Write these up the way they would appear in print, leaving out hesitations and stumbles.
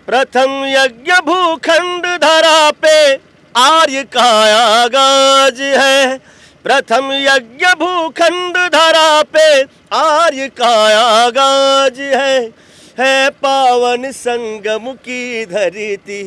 प्रथम यज्ञ भूखंड धरा पे आर्य का आगाज है। प्रथम यज्ञ भूखंड धरा पे आर्य का आगाज है पावन संगम की धरती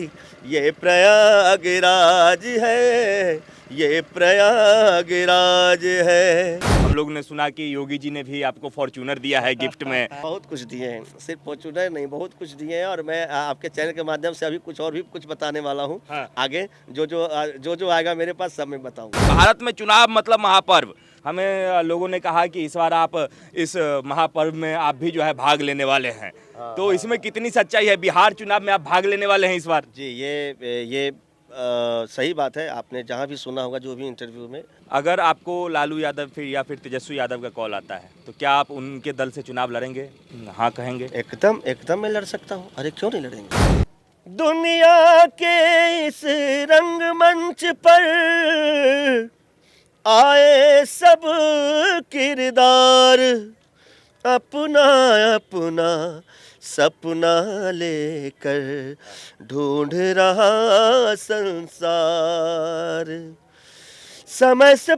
ये प्रयागराज है, ये प्रयागराज है। हम लोग ने सुना कि योगी जी ने भी आपको फॉर्च्यूनर दिया है गिफ्ट में। बहुत कुछ दिए हैं, सिर्फ फॉर्च्यूनर नहीं, बहुत कुछ दिए हैं। और मैं आपके चैनल के माध्यम से अभी कुछ और भी कुछ बताने वाला हूँ। हाँ। आगे जो आएगा मेरे पास सब मैं बताऊंगा। भारत में चुनाव मतलब महापर्व। हमें लोगों ने कहा कि इस बार आप इस महापर्व में आप भी जो है भाग लेने वाले हैं, तो इसमें कितनी सच्चाई है? बिहार चुनाव में आप भाग लेने वाले हैं इस बार? जी, ये सही बात है। आपने जहाँ भी सुना होगा जो भी इंटरव्यू में। अगर आपको लालू यादव या फिर तेजस्वी यादव का कॉल आता है तो क्या आप उनके दल से चुनाव लड़ेंगे? हाँ कहेंगे? एकदम मैं लड़ सकता हूँ। अरे क्यों नहीं लड़ेंगे? दुनिया के इस रंगमंच पर आए सब किरदार, अपना अपना सपना लेकर ढूंढ रहा संसार। समय से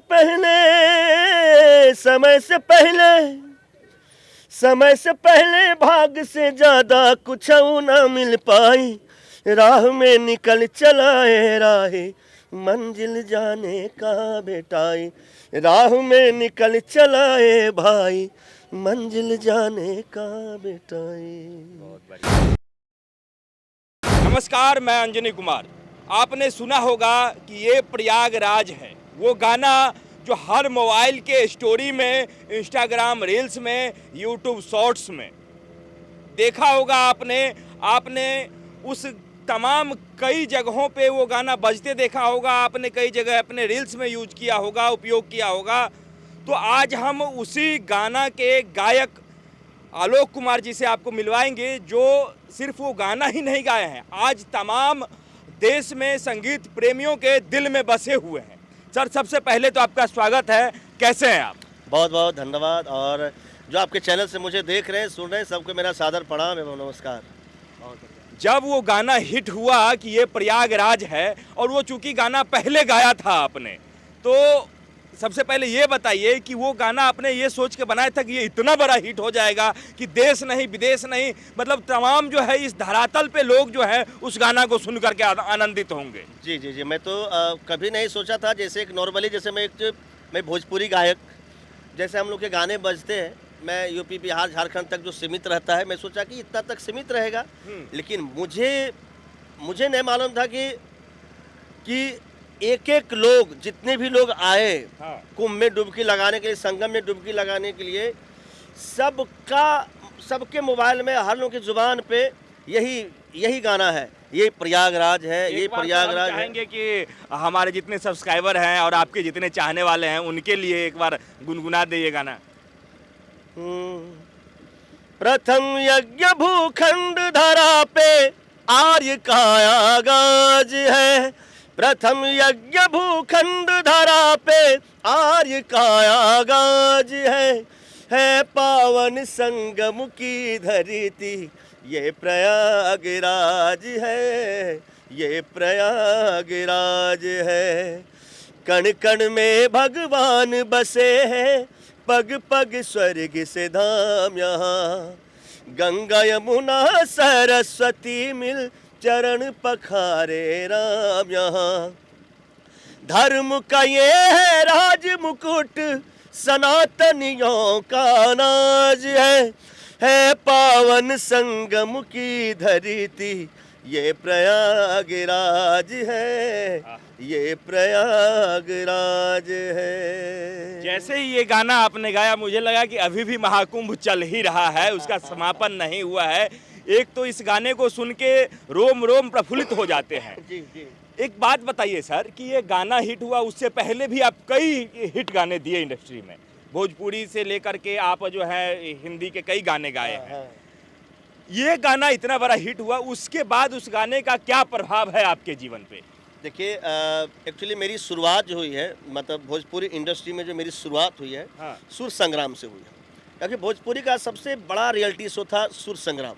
पहले भाग से ज्यादा कुछ ना मिल पाई। राह में निकल चलाए राहे मंजिल जाने का बेटाई। राह में निकल चलाए भाई मंजिल जाने का बेटाई। नमस्कार, मैं अंजनी कुमार। आपने सुना होगा कि ये प्रयागराज है, वो गाना जो हर मोबाइल के स्टोरी में, इंस्टाग्राम रील्स में, यूट्यूब शॉर्ट्स में देखा होगा आपने उस तमाम कई जगहों पे वो गाना बजते देखा होगा, आपने कई जगह अपने रील्स में यूज किया होगा, उपयोग किया होगा। तो आज हम उसी गाना के गायक आलोक कुमार जी से आपको मिलवाएंगे, जो सिर्फ वो गाना ही नहीं गाए हैं, आज तमाम देश में संगीत प्रेमियों के दिल में बसे हुए हैं। सर, सबसे पहले तो आपका स्वागत है, कैसे हैं आप? बहुत बहुत धन्यवाद। और जो आपके चैनल से मुझे देख रहे हैं, सुन रहे हैं, सबको मेरा सादर प्रणाम एवं नमस्कार। जब वो गाना हिट हुआ कि ये प्रयागराज है, और वो चूंकि गाना पहले गाया था आपने, तो सबसे पहले ये बताइए कि वो गाना आपने ये सोच के बनाया था कि ये इतना बड़ा हिट हो जाएगा कि देश नहीं विदेश नहीं, मतलब तमाम जो है इस धरातल पे लोग जो है उस गाना को सुन करके आनंदित होंगे? जी जी जी, मैं तो कभी नहीं सोचा था। जैसे एक नॉर्मली, जैसे मैं भोजपुरी गायक, जैसे हम लोग के गाने बजते हैं, मैं यूपी बिहार झारखंड तक जो सीमित रहता है, मैं सोचा कि इतना तक सीमित रहेगा। लेकिन मुझे नहीं मालूम था कि एक एक लोग, जितने भी लोग आए कुंभ में डुबकी लगाने के लिए, संगम में डुबकी लगाने के लिए, सबके मोबाइल में, हर लोग की जुबान पे यही गाना है, ये प्रयागराज है, ये प्रयागराज है। चाहेंगे कि हमारे जितने सब्सक्राइबर हैं और आपके जितने चाहने वाले हैं उनके लिए एक बार गुनगुना दे ये गाना। प्रथम यज्ञ भूखंड धरा पे आर्य का आगाज है। प्रथम यज्ञ भूखंड धरा पे आर्य का आगाज है पावन संगम की धरती ये प्रयागराज है, ये प्रयागराज है। कण कण में भगवान बसे हैं, पग पग स्वर्ग से धाम यहाँ। गंगा यमुना सरस्वती मिल चरण पखारे राम यहाँ। धर्म का ये है राज मुकुट, सनातनियों का नाज है पावन संगम की धरती ये प्रयागराज है, ये प्रयागराज है। जैसे ही ये गाना आपने गाया, मुझे लगा कि अभी भी महाकुंभ चल ही रहा है, उसका समापन नहीं हुआ है। एक तो इस गाने को सुन के रोम रोम प्रफुल्लित हो जाते हैं। जी जी। एक बात बताइए सर कि ये गाना हिट हुआ, उससे पहले भी आप कई हिट गाने दिए इंडस्ट्री में, भोजपुरी से लेकर के आप जो है हिंदी के कई गाने गाए हैं। ये गाना इतना बड़ा हिट हुआ, उसके बाद उस गाने का क्या प्रभाव है आपके जीवन पे? देखिए, एक्चुअली मेरी शुरुआत जो हुई है, मतलब भोजपुरी इंडस्ट्री में जो मेरी शुरुआत हुई है, सुर संग्राम से हुई है। क्योंकि भोजपुरी का सबसे बड़ा रियलिटी शो था सुर संग्राम,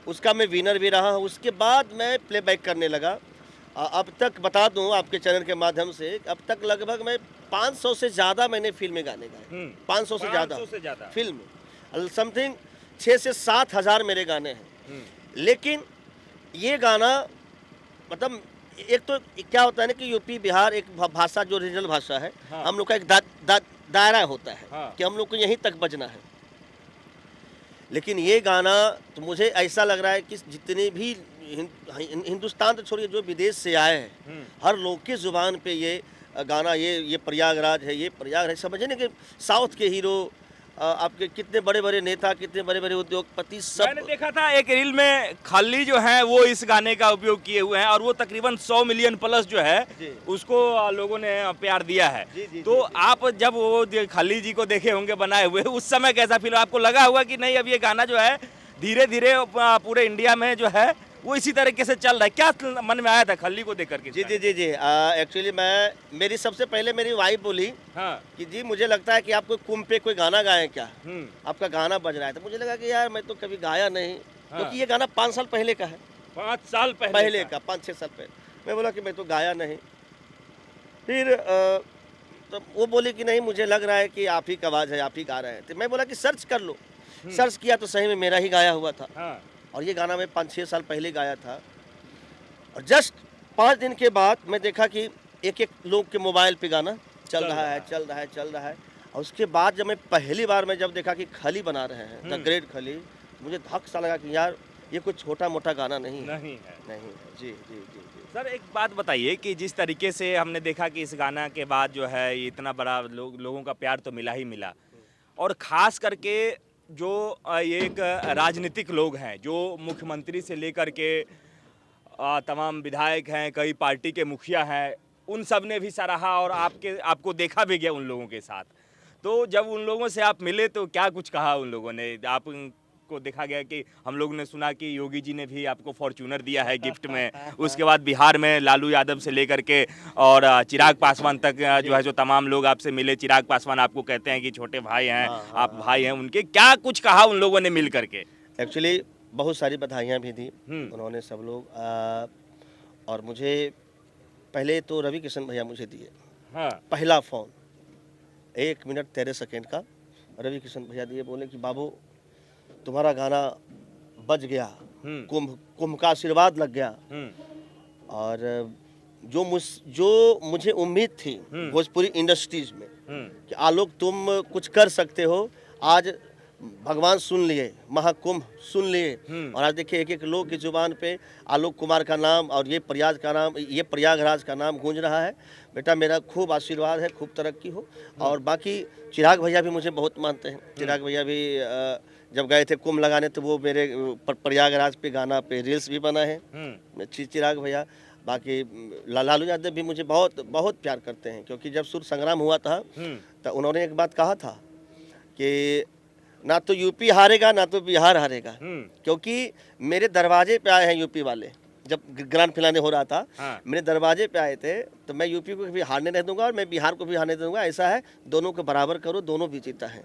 उसका मैं विनर भी रहा हूँ। उसके बाद मैं प्लेबैक करने लगा। अब तक बता दूं आपके चैनल के माध्यम से, अब तक लगभग मैं 500 से ज़्यादा मैंने फिल्में गाने गाए, 500 से ज़्यादा फिल्म, समथिंग 6 से 7 हज़ार मेरे गाने हैं। लेकिन ये गाना मतलब एक तो क्या होता है ना कि यूपी बिहार एक भाषा जो रीजनल भाषा है, हाँ। हम लोग का एक दायरा होता है हाँ। कि हम लोग को यहीं तक बजना है। लेकिन ये गाना तो मुझे ऐसा लग रहा है कि जितने भी हिंदुस्तान तो छोड़िए, जो विदेश से आए हैं, हर लोग की ज़ुबान पे ये गाना, ये प्रयागराज है, ये प्रयागराज। समझे ना कि साउथ के हीरो, आपके कितने बड़े बड़े नेता, कितने बड़े बड़े उद्योगपति, सब मैंने देखा था एक रील में खल्ली जो है वो इस गाने का उपयोग किए हुए हैं और वो तकरीबन 100 मिलियन प्लस जो है जी। उसको लोगों ने प्यार दिया है। जी, तो आप जब वो खल्ली जी को देखे होंगे बनाए हुए, उस समय कैसा फील, आपको लगा होगा कि नहीं अब ये गाना जो है धीरे धीरे पूरे इंडिया में जो है वो इसी तरीके से चल रहा है? क्या मन में आया था खल्ली को देख करके? जी। एक्चुअली मेरी सबसे पहले मेरी वाइफ बोली हाँ। कि जी मुझे लगता है कि आप कोई कुंभ पे कोई गाना गाएं क्या, हम्म। आपका गाना बज रहा है। तो मुझे लगा कि यार मैं तो कभी गाया नहीं, हाँ। क्योंकि ये गाना 5 साल पहले का है, 5 साल पहले का 5-6 साल पहले। मैं बोला कि मैं तो गाया नहीं। फिर तो वो बोली कि नहीं मुझे लग रहा है कि आप ही का आवाज़ है, आप ही गा रहे हैं। तो मैं बोला कि सर्च कर लो। सर्च किया तो सही में मेरा ही गाया हुआ था। हाँ। और ये गाना मैं 5-6 साल पहले गाया था। और जस्ट 5 दिन के बाद मैं देखा कि एक लोग के मोबाइल पे गाना चल रहा है। और उसके बाद जब मैं पहली बार मैं जब देखा कि खली बना रहे हैं, द ग्रेट खली, मुझे धक सा लगा कि यार ये कोई छोटा मोटा गाना नहीं है। जी। सर एक बात बताइए कि जिस तरीके से हमने देखा कि इस गाना के बाद जो है ये इतना बड़ा लोगों का प्यार तो मिला ही मिला, और ख़ास करके जो ये एक राजनीतिक लोग हैं, जो मुख्यमंत्री से लेकर के तमाम विधायक हैं, कई पार्टी के मुखिया हैं, उन सब ने भी सराहा और आपको देखा भी गया उन लोगों के साथ। तो जब उन लोगों से आप मिले तो क्या कुछ कहा उन लोगों ने? आपको देखा गया कि हम लोगों ने सुना कि योगी जी ने भी आपको फॉर्च्यूनर दिया है गिफ्ट में। उसके बाद बिहार में लालू यादव से लेकर के और चिराग पासवान तक जो है, जो तमाम लोग आपसे मिले, चिराग पासवान आपको कहते हैं कि छोटे भाई हैं, आप भाई हैं उनके, क्या कुछ कहा उन लोगों ने मिल करके? एक्चुअली बहुत सारी बधाइयाँ भी दी उन्होंने सब लोग। और मुझे पहले तो रवि किशन भैया मुझे दिए। हाँ। पहला फ़ोन 1 मिनट 13 सेकेंड का रवि किशन भैया दिए, बोले कि बाबू तुम्हारा गाना बज गया, कुंभ का आशीर्वाद लग गया। और जो मुझे उम्मीद थी भोजपुरी इंडस्ट्रीज में कि आलोक तुम कुछ कर सकते हो, आज भगवान सुन लिए, महाकुंभ सुन लिए। और आज देखिए एक लोग की जुबान पे आलोक कुमार का नाम और ये प्रयागराज का नाम गूंज रहा है। बेटा मेरा खूब आशीर्वाद है, खूब तरक्की हो। और बाकी चिराग भैया भी मुझे बहुत मानते हैं। चिराग भैया भी जब गए थे कुंभ लगाने तो वो मेरे प्रयागराज पे गाना पे रील्स भी बना है चिराग भैया। बाकी लालू यादव भी मुझे बहुत बहुत प्यार करते हैं, क्योंकि जब सुर संग्राम हुआ था तो उन्होंने एक बात कहा था कि ना तो यूपी हारेगा ना तो बिहार हारेगा, क्योंकि मेरे दरवाजे पे आए हैं यूपी वाले। जब ग्रांड फिनाले हो रहा था मेरे दरवाजे पे आए थे, तो मैं यूपी को भी हारने नहीं दूंगा और मैं बिहार को भी हारने दूंगा। ऐसा है, दोनों को बराबर करो, दोनों भी जीता है।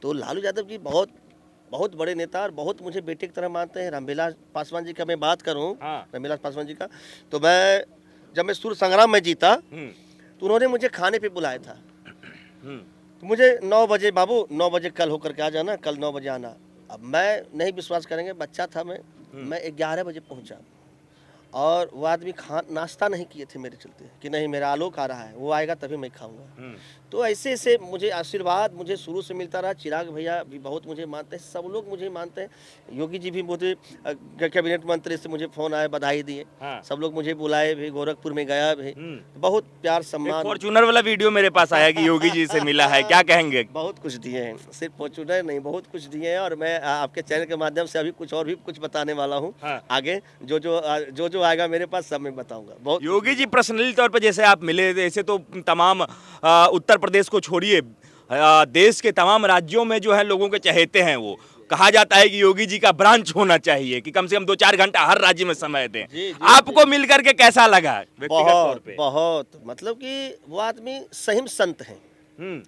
तो लालू यादव जी बहुत बड़े नेता और बहुत मुझे बेटे की तरह मानते हैं। रामविलास पासवान जी का मैं बात करूं, रामविलास पासवान जी का, तो जब मैं सुर संग्राम में जीता तो उन्होंने मुझे खाने पे बुलाया था। तो मुझे 9 बजे, बाबू 9 बजे कल होकर के आ जाना, कल 9 बजे आना। अब मैं नहीं विश्वास करेंगे, बच्चा था मैं 11 बजे पहुंचा। और वो आदमी नाश्ता नहीं किए थे मेरे चलते कि नहीं मेरा आलोक आ रहा है, वो आएगा तभी मैं खाऊंगा। तो ऐसे मुझे आशीर्वाद मुझे शुरू से मिलता रहा। चिराग भैया भी बहुत मुझे मानते हैं, सब लोग मुझे मानते हैं। योगी जी भी मुझे कैबिनेट मंत्री से मुझे फ़ोन आए, बधाई दिए। सब लोग मुझे बुलाए भी, गोरखपुर में गया भी, बहुत प्यार सम्मान। फॉर्च्यूनर वाला वीडियो मेरे पास आया कि योगी जी से मिला है, क्या कहेंगे? बहुत कुछ दिए हैं, सिर्फ फॉर्च्यूनर नहीं, बहुत कुछ दिए हैं। और मैं आपके चैनल के माध्यम से अभी कुछ बताने वाला हूँ। आगे जो आएगा मेरे पास सब मैं बताऊंगा। बहुत योगी जी पर्सनली तौर पे जैसे आप मिले, ऐसे तो तमाम उत्तर प्रदेश को छोड़िए, देश के तमाम राज्यों में जो है लोगों के चहेते हैं। वो कहा जाता है कि योगी जी का ब्रांच होना चाहिए कि कम से कम 2-4 घंटा हर राज्य में समय दें। आपको मिल करके कैसा लगा व्यक्तिगत तौर पे? बहुत मतलब कि वो आदमी सही संत हैं।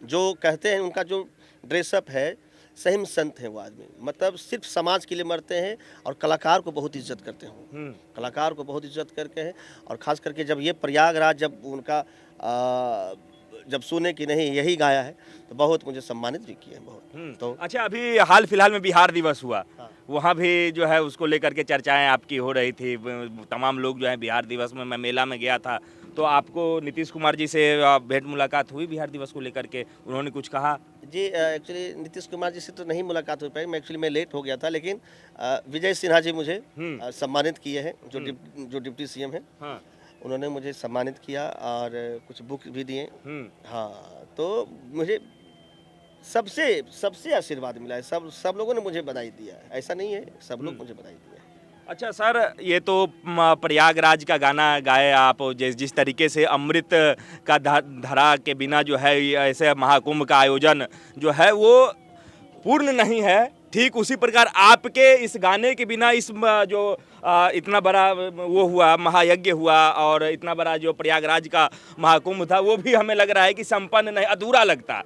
जो कहते हैं, उनका जो ड्रेसअप है, सही में संत हैं वो आदमी, मतलब सिर्फ समाज के लिए मरते हैं और कलाकार को बहुत इज्जत करते हैं, कलाकार को बहुत इज्जत करके हैं। और ख़ास करके जब ये प्रयागराज जब उनका जब सुने कि नहीं यही गाया है तो बहुत मुझे सम्मानित भी किए हैं बहुत। तो अच्छा, अभी हाल फिलहाल में बिहार दिवस हुआ, हाँ। वहाँ भी जो है उसको लेकर के चर्चाएं आपकी हो रही थी, तमाम लोग जो है बिहार दिवस में, मैं मेला में गया था, तो आपको नीतीश कुमार जी से भेंट मुलाकात हुई बिहार दिवस को लेकर के, उन्होंने कुछ कहा? जी एक्चुअली नीतीश कुमार जी से तो नहीं मुलाकात हो पाई, मैं लेट हो गया था, लेकिन विजय सिन्हा जी मुझे सम्मानित किए हैं, जो डिप्टी सीएम हैं। हाँ। उन्होंने मुझे सम्मानित किया और कुछ बुक भी दिए। हाँ, तो मुझे सबसे सबसे आशीर्वाद मिला है, सब लोगों ने मुझे बधाई दिया है, ऐसा नहीं है, सब लोग मुझे बधाई दिया है। अच्छा सर, ये तो प्रयागराज का गाना गाए आप, जिस तरीके से अमृत का धरा के बिना जो है ये ऐसे महाकुंभ का आयोजन जो है वो पूर्ण नहीं है, ठीक उसी प्रकार आपके इस गाने के बिना इस जो इतना बड़ा वो हुआ, महायज्ञ हुआ, और इतना बड़ा जो प्रयागराज का महाकुंभ था वो भी हमें लग रहा है कि संपन्न नहीं, अधूरा लगता।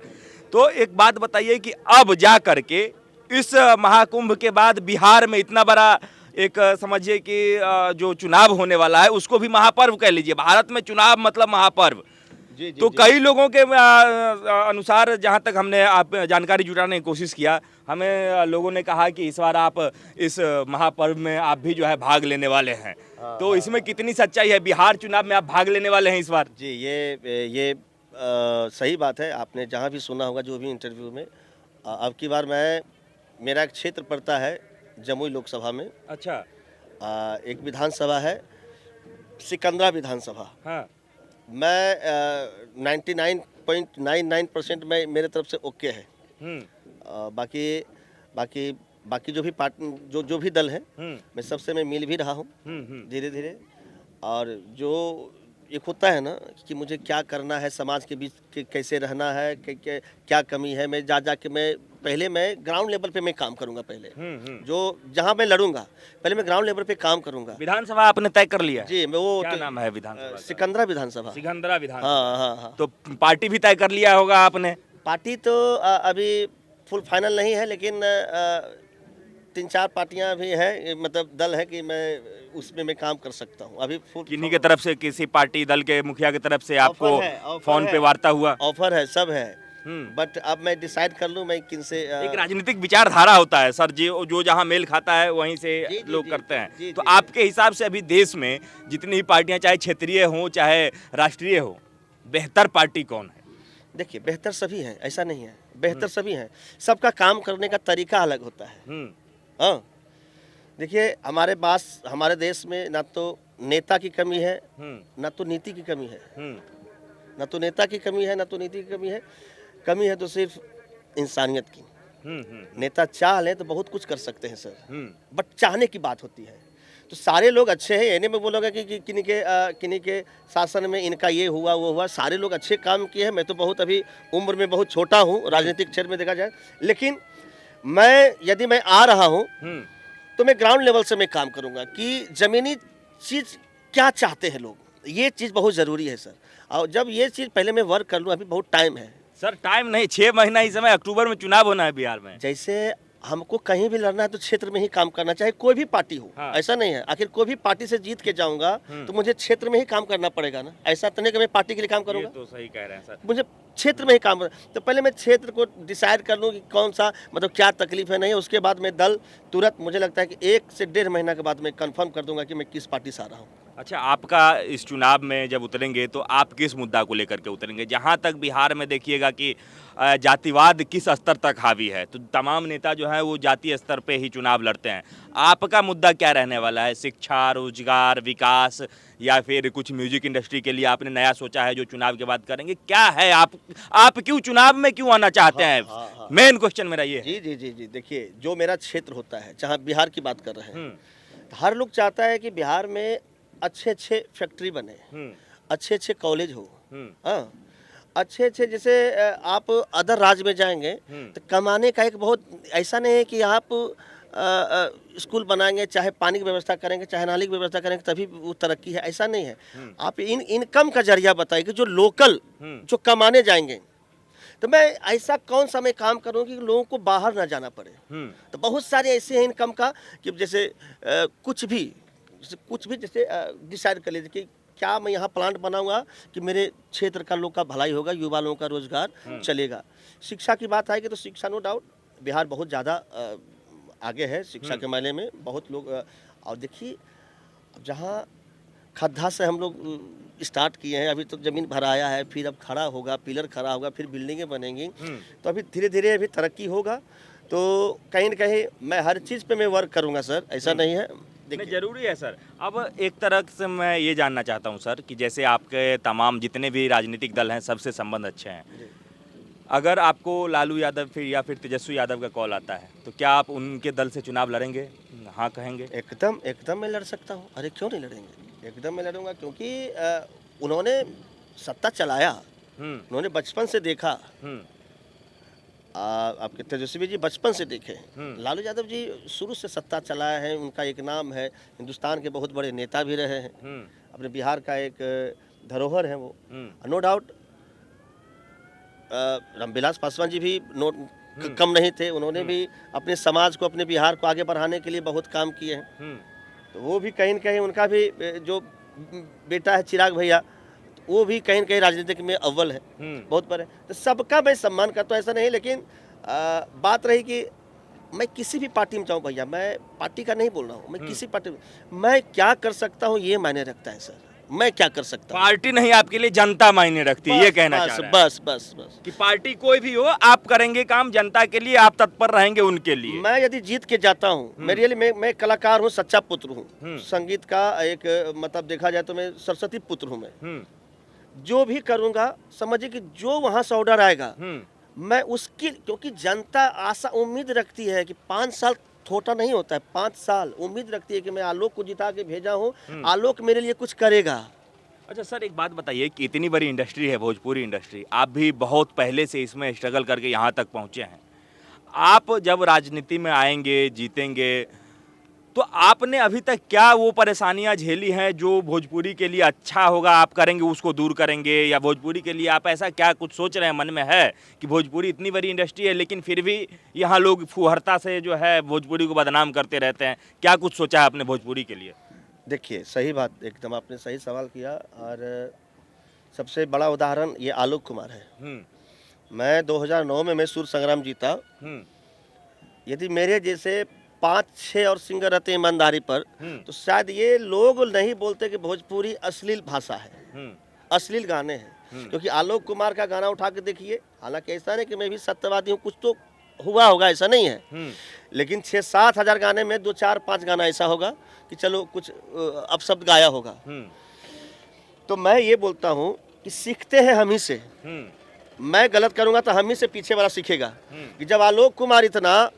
तो एक बात बताइए कि अब जा करके इस महाकुंभ के बाद बिहार में इतना बड़ा एक समझिए कि जो चुनाव होने वाला है उसको भी महापर्व कह लीजिए, भारत में चुनाव मतलब महापर्व। जी, तो कई लोगों के अनुसार, जहां तक हमने आप जानकारी जुटाने की कोशिश किया, हमें लोगों ने कहा कि इस बार आप इस महापर्व में आप भी जो है भाग लेने वाले हैं। तो इसमें कितनी सच्चाई है, बिहार चुनाव में आप भाग लेने वाले हैं इस बार? जी, ये सही बात है, आपने जहाँ भी सुना होगा जो भी इंटरव्यू में। अब की बार मेरा एक क्षेत्र पड़ता है जमुई लोकसभा में। अच्छा। एक विधानसभा है सिकंदरा विधानसभा। हाँ। मैं 99.99% में मेरे तरफ से ओके है। बाकी जो भी पार्टी जो भी दल है, मैं सबसे मिल भी रहा हूँ धीरे धीरे। और जो एक होता है ना कि मुझे क्या करना है, समाज के बीच कैसे रहना है, क्या कमी है, मैं जाके पहले मैं ग्राउंड लेवल पे मैं काम करूंगा। पहले जो जहां मैं लड़ूंगा पहले मैं ग्राउंड लेवल पे काम करूंगा। विधानसभा आपने तय कर लिया है? जी, मैं वो क्या नाम है विधानसभा का? सिकंदरा विधानसभा। सिकंदरा विधानसभा। हाँ। तो पार्टी भी तय कर लिया होगा आपने? पार्टी तो अभी फुल फाइनल नहीं है, लेकिन 3-4 पार्टियां भी हैं, मतलब दल है कि मैं उसमें मैं काम कर सकता हूं। अभी किन्हीं की तरफ से, किसी पार्टी दल के मुखिया की तरफ से आपको फोन पे वार्ता हुआ? ऑफर है, सब है, बट अब मैं डिसाइड कर लूं मैं किन से। एक राजनीतिक विचारधारा होता है सर जी, जो जहां मेल खाता है वहीं से लोग करते हैं। तो आपके हिसाब से अभी देश में जितनी ही पार्टियां, चाहे क्षेत्रीय हो चाहे राष्ट्रीय हो, बेहतर पार्टी कौन है? देखिए, बेहतर सभी हैं, ऐसा नहीं है, बेहतर सभी हैं, सबका काम करने का तरीका अलग होता है। हाँ, देखिए हमारे देश में ना तो नेता की कमी है, ना तो नीति की कमी है, ना तो नेता की कमी है, ना तो नीति की कमी है। कमी है तो सिर्फ इंसानियत की। नेता चाह ले तो बहुत कुछ कर सकते हैं सर, बट चाहने की बात होती है। तो सारे लोग अच्छे हैं, ये नहीं मैं बोलूँगा कि किन्हीं के शासन में इनका ये हुआ वो हुआ। सारे लोग अच्छे काम किए हैं। मैं तो बहुत अभी उम्र में बहुत छोटा हूँ राजनीतिक क्षेत्र में देखा जाए, लेकिन यदि मैं आ रहा हूँ तो मैं ग्राउंड लेवल से मैं काम करूँगा कि ज़मीनी चीज़ क्या चाहते हैं लोग, ये चीज़ बहुत ज़रूरी है सर। और जब ये चीज़ पहले मैं वर्क कर लूँ, अभी बहुत टाइम है सर। टाइम नहीं, 6 महीना ही समय, अक्टूबर में चुनाव होना है बिहार में। जैसे हमको कहीं भी लड़ना है तो क्षेत्र में ही काम करना, चाहे कोई भी पार्टी हो। हाँ। ऐसा नहीं है, आखिर कोई भी पार्टी से जीत के जाऊंगा तो मुझे क्षेत्र में ही काम करना पड़ेगा ना। ऐसा तो नहीं कि मैं पार्टी के लिए काम करूंगा। तो सही कह रहे हैं सर, मुझे क्षेत्र में ही काम करना। तो पहले मैं क्षेत्र को डिसाइड कर लूँ कि कौन सा, मतलब क्या तकलीफ है नहीं, उसके बाद मैं दल तुरंत, मुझे लगता है कि 1 से 1.5 महीना के बाद मैं कंफर्म कर दूंगा कि मैं किस पार्टी से आ रहा हूँ। अच्छा, आपका इस चुनाव में जब उतरेंगे तो आप किस मुद्दा को लेकर के उतरेंगे? जहां तक बिहार में देखिएगा कि जातिवाद किस स्तर तक हावी है, तो तमाम नेता जो है वो जातीय स्तर पे ही चुनाव लड़ते हैं। आपका मुद्दा क्या रहने वाला है? शिक्षा, रोजगार, विकास, या फिर कुछ म्यूजिक इंडस्ट्री के लिए आपने नया सोचा है जो चुनाव के बाद करेंगे? क्या है, आप क्यों चुनाव में क्यों आना चाहते हैं? मेन क्वेश्चन मेरा ये है। जी, देखिए, जो मेरा क्षेत्र होता है, जहाँ बिहार की बात कर रहे हैं, हर लोग चाहता है कि बिहार में अच्छे फैक्ट्री बने, अच्छे कॉलेज हो। हाँ, अच्छे जैसे आप अदर राज्य में जाएंगे तो कमाने का एक बहुत, ऐसा नहीं है कि आप स्कूल बनाएंगे, चाहे पानी की व्यवस्था करेंगे, चाहे नाली की व्यवस्था करेंगे तभी वो तरक्की है, ऐसा नहीं है। आप इनकम का जरिया बताइए कि जो लोकल जो कमाने जाएंगे तो मैं ऐसा कौन सा मैं काम करूँ कि लोगों को बाहर ना जाना पड़े। तो बहुत सारे ऐसे हैं इनकम का कि जैसे कुछ भी जैसे डिसाइड कर लीजिए कि क्या मैं यहाँ प्लांट बनाऊंगा कि मेरे क्षेत्र का लोग का भलाई होगा, युवा लोगों का रोजगार चलेगा। शिक्षा की बात आएगी तो शिक्षा नो डाउट बिहार बहुत ज़्यादा आगे है शिक्षा के मायने में। बहुत लोग और देखिए जहाँ खड्डा से हम लोग स्टार्ट किए हैं, अभी तो ज़मीन भराया है, फिर अब खड़ा होगा, पिलर खड़ा होगा, फिर बिल्डिंगें बनेंगी, तो अभी धीरे धीरे अभी तरक्की होगा। तो कहीं न कहीं मैं हर चीज़ पे मैं वर्क करूँगा सर, ऐसा नहीं है। नहीं, जरूरी है सर। अब एक तरह से मैं ये जानना चाहता हूँ सर कि जैसे आपके तमाम जितने भी राजनीतिक दल हैं सबसे संबंध अच्छे हैं। अगर आपको लालू यादव या फिर तेजस्वी यादव का कॉल आता है तो क्या आप उनके दल से चुनाव लड़ेंगे? हाँ कहेंगे? एकदम मैं लड़ सकता हूँ। अरे क्यों नहीं लड़ेंगे? एकदम मैं लड़ूंगा क्योंकि उन्होंने सत्ता चलाया, उन्होंने बचपन से देखा। आपके तेजस्वी जी बचपन से देखे, लालू यादव जी शुरू से सत्ता चलाए हैं, उनका एक नाम है, हिंदुस्तान के बहुत बड़े नेता भी रहे हैं, अपने बिहार का एक धरोहर है वो। नो डाउट रामविलास पासवान जी भी कम नहीं थे, उन्होंने भी अपने समाज को, अपने बिहार को आगे बढ़ाने के लिए बहुत काम किए हैं। तो वो भी कहीं न कहीं उनका भी जो बेटा है चिराग भैया, वो भी कहीं न कहीं राजनीतिक में अव्वल है, बहुत बड़े। तो सबका मैं सम्मान करता हूँ, ऐसा नहीं। लेकिन बात रही कि मैं किसी भी पार्टी में जाऊँ भैया, मैं पार्टी का नहीं बोल रहा हूँ, मैं किसी पार्टी में मैं क्या कर सकता हूँ ये मायने रखता है सर। मैं क्या कर सकता हूँ? पार्टी नहीं, आपके लिए जनता मायने रखती है, ये कहना चाह रहा है। बस कि पार्टी कोई भी हो, आप करेंगे काम जनता के लिए, आप तत्पर रहेंगे उनके लिए। मैं यदि जीत के जाता हूँ, मेरे लिए मैं कलाकार हूँ, सच्चा पुत्र हूँ, संगीत का एक मतलब देखा जाए तो मैं सरस्वती पुत्र हूँ। मैं जो भी करूँगा समझिए कि जो वहाँ से ऑर्डर आएगा मैं उसकी, क्योंकि जनता आशा उम्मीद रखती है कि 5 साल छोटा नहीं होता है, 5 साल उम्मीद रखती है कि मैं आलोक को जिता के भेजा हूँ, आलोक मेरे लिए कुछ करेगा। अच्छा सर, एक बात बताइए कि इतनी बड़ी इंडस्ट्री है भोजपुरी इंडस्ट्री, आप भी बहुत पहले से इसमें स्ट्रगल करके यहाँ तक पहुँचे हैं। आप जब राजनीति में आएंगे, जीतेंगे, तो आपने अभी तक क्या वो परेशानियां झेली हैं जो भोजपुरी के लिए अच्छा होगा, आप करेंगे उसको दूर करेंगे, या भोजपुरी के लिए आप ऐसा क्या कुछ सोच रहे हैं मन में है कि भोजपुरी इतनी बड़ी इंडस्ट्री है लेकिन फिर भी यहाँ लोग फुहरता से जो है भोजपुरी को बदनाम करते रहते हैं, क्या कुछ सोचा है आपने भोजपुरी के लिए? देखिए सही बात, एकदम आपने सही सवाल किया। और सबसे बड़ा उदाहरण ये आलोक कुमार है। मैं 2009 में मैं सुर संग्राम जीता। यदि मेरे जैसे 5-6 और सिंगर रहते ईमानदारी पर तो शायद ये लोग नहीं बोलते कि भोजपुरी अश्लील भाषा है, अश्लील गाने हैं। क्योंकि आलोक कुमार का गाना उठा के देखिए, हालांकि ऐसा नहीं कि मैं भी सत्यवादी हूँ, कुछ तो हुआ होगा, ऐसा नहीं है, लेकिन 6-7 हज़ार गाने में 2-4-5 गाना ऐसा होगा कि चलो कुछ अपशब्द गाया होगा। तो मैं ये बोलता हूँ कि सीखते हैं हम ही से। मैं गलत करूँगा तो हम ही से पीछे वाला सीखेगा। कि जब आलोक कुमार इतना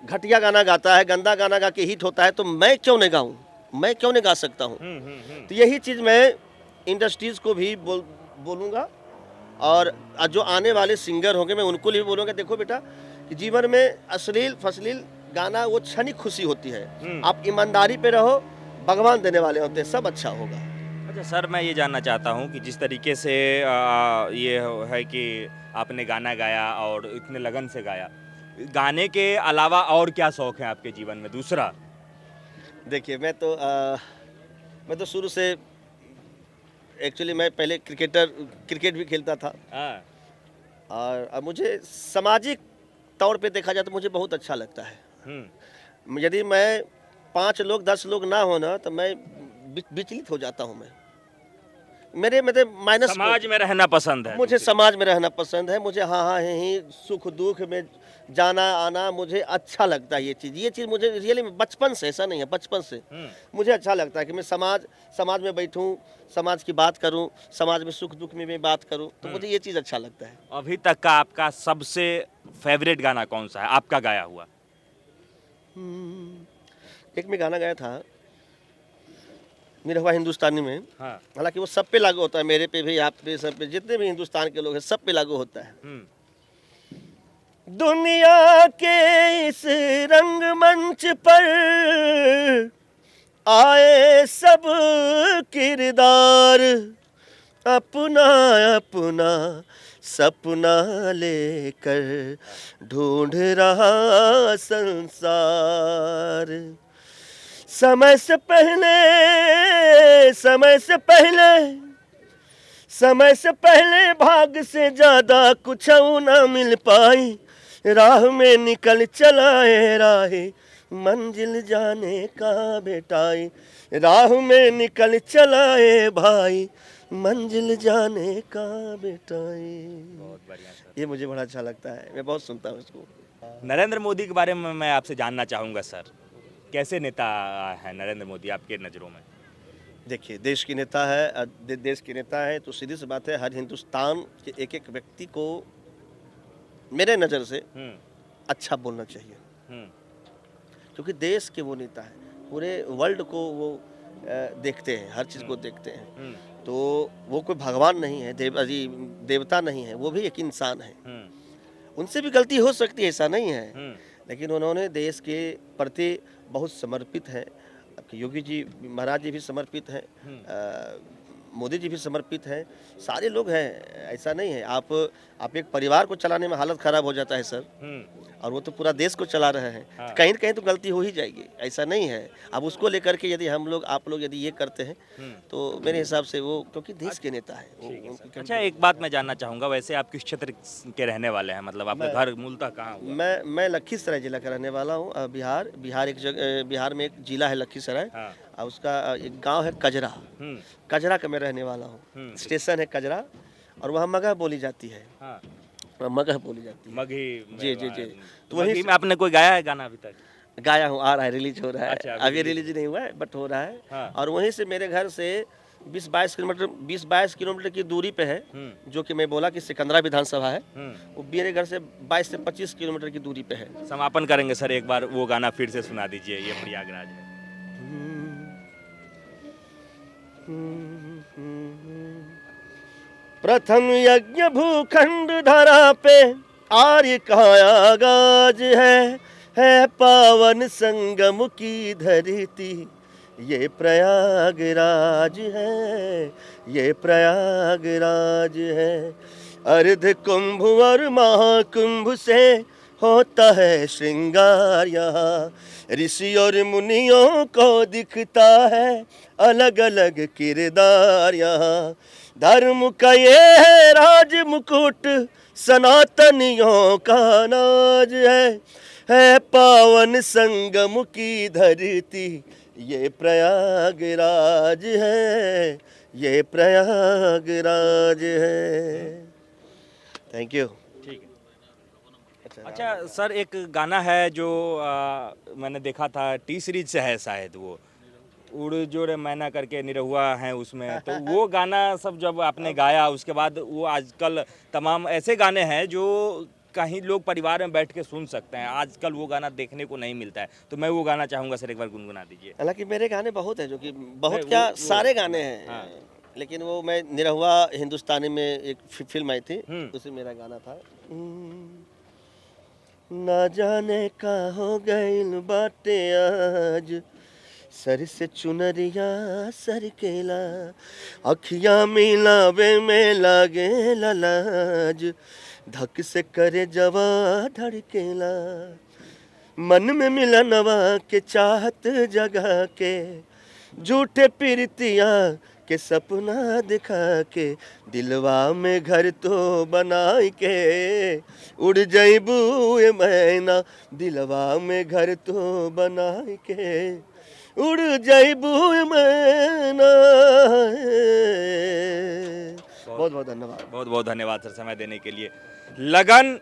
घटिया गाना गाता है, गंदा गाना गा के हिट होता है, तो मैं क्यों नहीं गाऊँ, मैं क्यों नहीं गा सकता हूँ? तो यही चीज़ मैं इंडस्ट्रीज़ को भी बोलूँगा, और जो आने वाले सिंगर होंगे मैं उनको भी बोलूँगा, देखो बेटा कि जीवन में अश्लील फसलील गाना वो क्षणिक खुशी होती है, आप ईमानदारी पे रहो, भगवान देने वाले होते हैं, सब अच्छा होगा। अच्छा सर, मैं ये जानना चाहता हूँ कि जिस तरीके से ये है कि आपने गाना गाया और इतने लगन से गाया, गाने के अलावा और क्या शौक है आपके जीवन में दूसरा? देखिए मैं तो शुरू से एक्चुअली मैं पहले क्रिकेट भी खेलता था। और अब मुझे सामाजिक तौर पे देखा जाए तो मुझे बहुत अच्छा लगता है। यदि मैं 5 लोग 10 लोग ना हो ना तो मैं विचलित हो जाता हूँ। मैं मेरे माइनस समाज में रहना पसंद है, मुझे समाज में रहना पसंद है, मुझे हाँ ही सुख दुख में जाना आना मुझे अच्छा लगता है। ये चीज़ मुझे रियली बचपन से, ऐसा नहीं है, बचपन से मुझे अच्छा लगता है कि मैं समाज में बैठूं, समाज की बात करूं, समाज में सुख दुख में मैं बात करूं, तो मुझे ये चीज़ अच्छा लगता है। अभी तक का आपका सबसे फेवरेट गाना कौन सा है आपका गाया हुआ? एक मैं गाना गाया था मेरा हुआ हिंदुस्तानी में, हालांकि वो सब पे लागू होता है, मेरे पे भी, आप पे, सब पे, जितने भी हिंदुस्तान के लोग हैं सब पे लागू होता है। दुनिया के इस रंगमंच पर आए सब किरदार अपना अपना सपना लेकर ढूंढ रहा संसार। समय से पहले, समय से पहले, समय से पहले भाग से ज्यादा कुछ न मिल पाई। राह में निकल चलाए राहे मंजिल जाने का बेटाई। राह में निकल चलाए भाई मंजिल जाने का बेटाई। बहुत बढ़िया सर। ये मुझे बड़ा अच्छा लगता है, मैं बहुत सुनता हूँ इसको। नरेंद्र मोदी के बारे में मैं आपसे जानना चाहूँगा सर, कैसे नेता है नरेंद्र मोदी आपके नज़रों में? देखिए, देश की नेता है, देश की नेता है तो सीधी सी बात है, हर हिंदुस्तान के एक एक व्यक्ति को मेरे नज़र से अच्छा बोलना चाहिए, क्योंकि देश के वो नेता है, पूरे वर्ल्ड को वो देखते हैं, हर चीज़ को देखते हैं। तो वो कोई भगवान नहीं है, देवता नहीं है, वो भी एक इंसान है। उनसे भी गलती हो सकती है, ऐसा नहीं है, लेकिन उन्होंने देश के प्रति बहुत समर्पित है। आपके योगी जी महाराज जी भी समर्पित हैं, मोदी जी भी समर्पित हैं, सारे लोग हैं, ऐसा नहीं है। आप एक परिवार को चलाने में हालत ख़राब हो जाता है सर, और वो तो पूरा देश को चला रहे हैं। हाँ। कहीं न कहीं तो गलती हो ही जाएगी, ऐसा नहीं है। अब उसको लेकर के यदि हम लोग, आप लोग यदि ये करते हैं तो मेरे हिसाब से वो, क्योंकि देश के नेता है वो, अच्छा, एक बात मैं जानना चाहूँगा, वैसे आप किस क्षेत्र के रहने वाले हैं? मतलब आपका घर मूलतः कहाँ हुआ? मैं लखीसराय जिला का रहने वाला हूँ। बिहार एक जगह, बिहार में एक जिला है लखीसराय, हाँ। और उसका एक गांव है कजरा। कजरा का मैं रहने वाला हूँ। स्टेशन है कजरा, और वहाँ मगह बोली जाती है। हाँ। मगह बोली जाती है। मगही जी जी जी। तो मगही में आपने कोई गाया है गाना अभी तक? गाया हूँ, आ रहा है, रिलीज हो रहा है। अच्छा, अभी रिलीज नहीं हुआ है, बट हो रहा है। हाँ। और वहीं से मेरे घर से 20-22 किलोमीटर की दूरी पे है, जो कि मैं बोला कि सिकंदरा विधानसभा है, वो मेरे घर से 22 से 25 किलोमीटर की दूरी पे है। समापन करेंगे सर, एक बार वो गाना फिर से सुना दीजिए, ये प्रयागराज है। प्रथम यज्ञ भूखंड धरा पे आर्य का आगाज है पावन संगम की धरती, ये प्रयागराज है, ये प्रयागराज है। अर्ध कुंभ और महाकुंभ से होता है श्रृंगार यहाँ, ऋषि और मुनियों को दिखता है अलग अलग किरदार यहाँ। धर्म का ये है राज मुकुट, सनातनियों का नाज है पावन संगम की धरती, ये प्रयागराज है, ये प्रयागराज है। Thank you. ठीक है। अच्छा सर, एक गाना है जो मैंने देखा था, टी सीरीज से है शायद, वो उड़ जोड़ मैना करके निरहुआ है उसमें, तो वो गाना सब जब आपने गाया उसके बाद, वो आजकल तमाम ऐसे गाने हैं जो कहीं लोग परिवार में बैठ के सुन सकते हैं, आजकल वो गाना देखने को नहीं मिलता है, तो मैं वो गाना चाहूँगा सर, एक बार गुनगुना दीजिए। हालांकि मेरे गाने बहुत हैं, जो कि बहुत नहीं, क्या वो सारे गाने हैं। हाँ। लेकिन वो मैं निरहुआ हिंदुस्तानी में एक फिल्म आई थी, उसमें मेरा गाना था। ना जाने का हो गइल बाटे आज, सर से चुनरिया सर केला, अखियाँ मिलावे में लागे लाज, धक से करे जवा धड़केला, मन में मिलनवा के चाहत जगा के, झूठे प्रीतिया के सपना दिखा के, दिलवा में घर तो बनाई के, उड़ जाइबू ये मैना, दिलवा में घर तो बनाई के, उड़ जाइबू ये मैना। बहुत बहुत धन्यवाद। बहुत बहुत धन्यवाद सर, समय देने के लिए। लगन,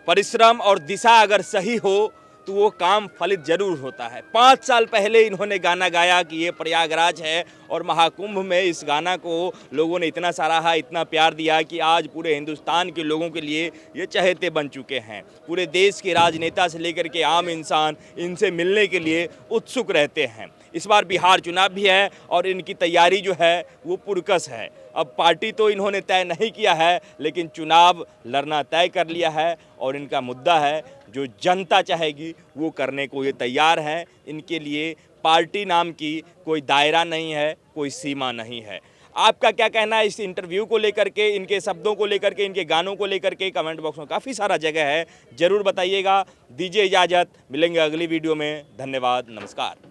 परिश्रम और दिशा अगर सही हो तो वो काम फलित जरूर होता है। 5 साल पहले इन्होंने गाना गाया कि ये प्रयागराज है, और महाकुंभ में इस गाना को लोगों ने इतना सराहा, इतना प्यार दिया कि आज पूरे हिंदुस्तान के लोगों के लिए ये चहेते बन चुके हैं। पूरे देश के राजनेता से लेकर के आम इंसान इनसे मिलने के लिए उत्सुक रहते हैं। इस बार बिहार चुनाव भी है और इनकी तैयारी जो है वो पुरकस है। अब पार्टी तो इन्होंने तय नहीं किया है, लेकिन चुनाव लड़ना तय कर लिया है, और इनका मुद्दा है जो जनता चाहेगी वो करने को ये तैयार हैं। इनके लिए पार्टी नाम की कोई दायरा नहीं है, कोई सीमा नहीं है। आपका क्या कहना है इस इंटरव्यू को लेकर के, इनके शब्दों को लेकर के, इनके गानों को लेकर के? कमेंट बॉक्स में काफ़ी सारा जगह है, ज़रूर बताइएगा। दीजिए इजाज़त, मिलेंगे अगली वीडियो में। धन्यवाद, नमस्कार।